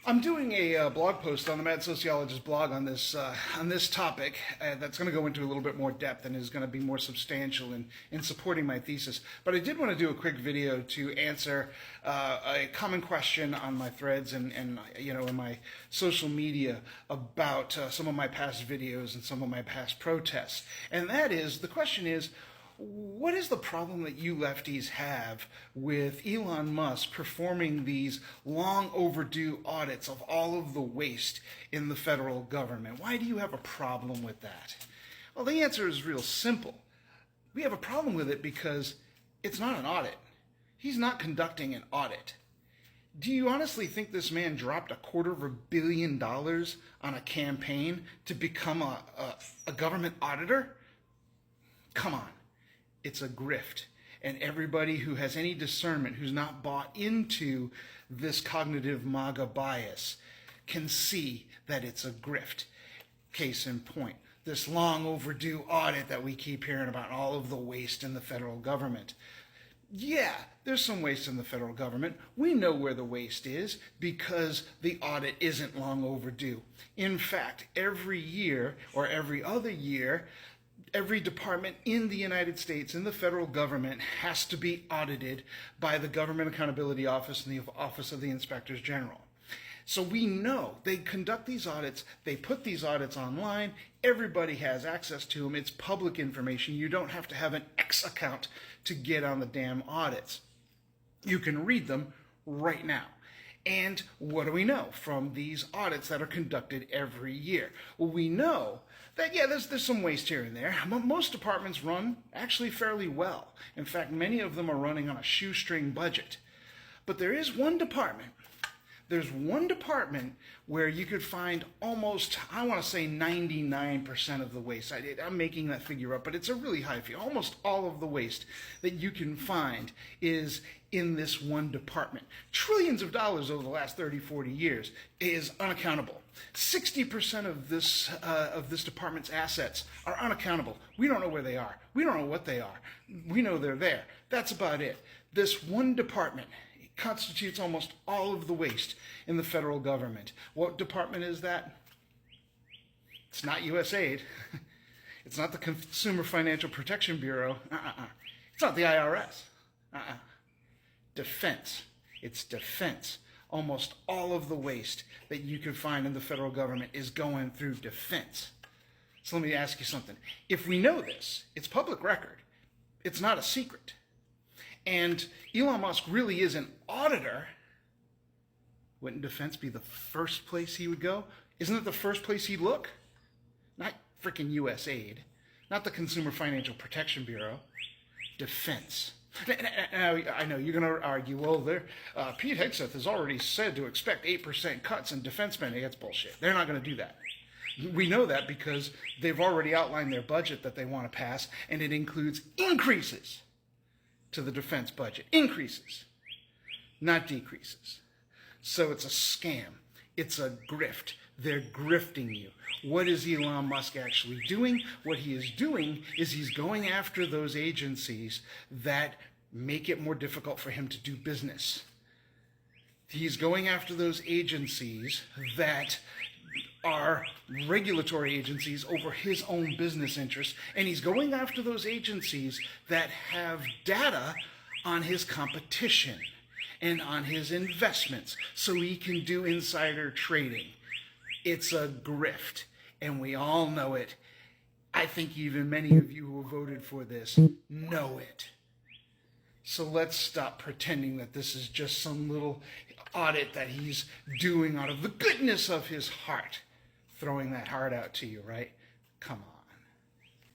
I'm doing a blog post on the Mad Sociologist blog on this topic that's going to go into a little bit more depth and is going to be more substantial in supporting my thesis. But I did want to do a quick video to answer a common question on my threads and in my social media about some of my past videos and some of my past protests. And that is, the question is, what is the problem that you lefties have with Elon Musk performing these long overdue audits of all of the waste in the federal government? Why do you have a problem with that? Well, the answer is real simple. We have a problem with it because it's not an audit. He's not conducting an audit. Do you honestly think this man dropped $250 million on a campaign to become a government auditor? Come on. It's a grift. And everybody who has any discernment, who's not bought into this cognitive MAGA bias, can see that it's a grift. Case in point, this long overdue audit that we keep hearing about, all of the waste in the federal government. Yeah, there's some waste in the federal government. We know where the waste is because the audit isn't long overdue. In fact, every year or every other year, every department in the United States, in the federal government, has to be audited by the Government Accountability Office and the Office of the Inspectors General. So we know they conduct these audits, they put these audits online, everybody has access to them, it's public information. You don't have to have an X account to get on the damn audits. You can read them right now. And what do we know from these audits that are conducted every year? Well, we know that, yeah, there's some waste here and there. Most departments run actually fairly well. In fact, many of them are running on a shoestring budget. But there is one department. There's one department where you could find almost, I want to say 99% of the waste. I'm making that figure up, but it's a really high figure. Almost all of the waste that you can find is in this one department. Trillions of dollars over the last 30, 40 years is unaccountable. 60% of this department's assets are unaccountable. We don't know where they are. We don't know what they are. We know they're there. That's about it. This one department constitutes almost all of the waste in the federal government. What department is that? It's not USAID. It's not the Consumer Financial Protection Bureau. It's not the IRS. Defense. It's defense. Almost all of the waste that you can find in the federal government is going through defense. So let me ask you something. If we know this, it's public record. It's not a secret. And Elon Musk really is an auditor. Wouldn't defense be the first place he would go? Isn't it the first place he'd look? Not freaking USAID, not the Consumer Financial Protection Bureau. Defense. Now, I know you're going to argue, well, Pete Hegseth has already said to expect 8% cuts in defense spending. That's bullshit. They're not going to do that. We know that because they've already outlined their budget that they want to pass, and it includes increases to the defense budget. Increases, not decreases. So it's a scam. It's a grift. They're grifting you. What is Elon Musk actually doing? What he is doing is he's going after those agencies that make it more difficult for him to do business. He's going after those agencies that are regulatory agencies over his own business interests, and he's going after those agencies that have data on his competition and on his investments so he can do insider trading. It's a grift, and we all know it. I think even many of you who voted for this know it. So let's stop pretending that this is just some little audit that he's doing out of the goodness of his heart. Throwing that heart out to you, right? Come on.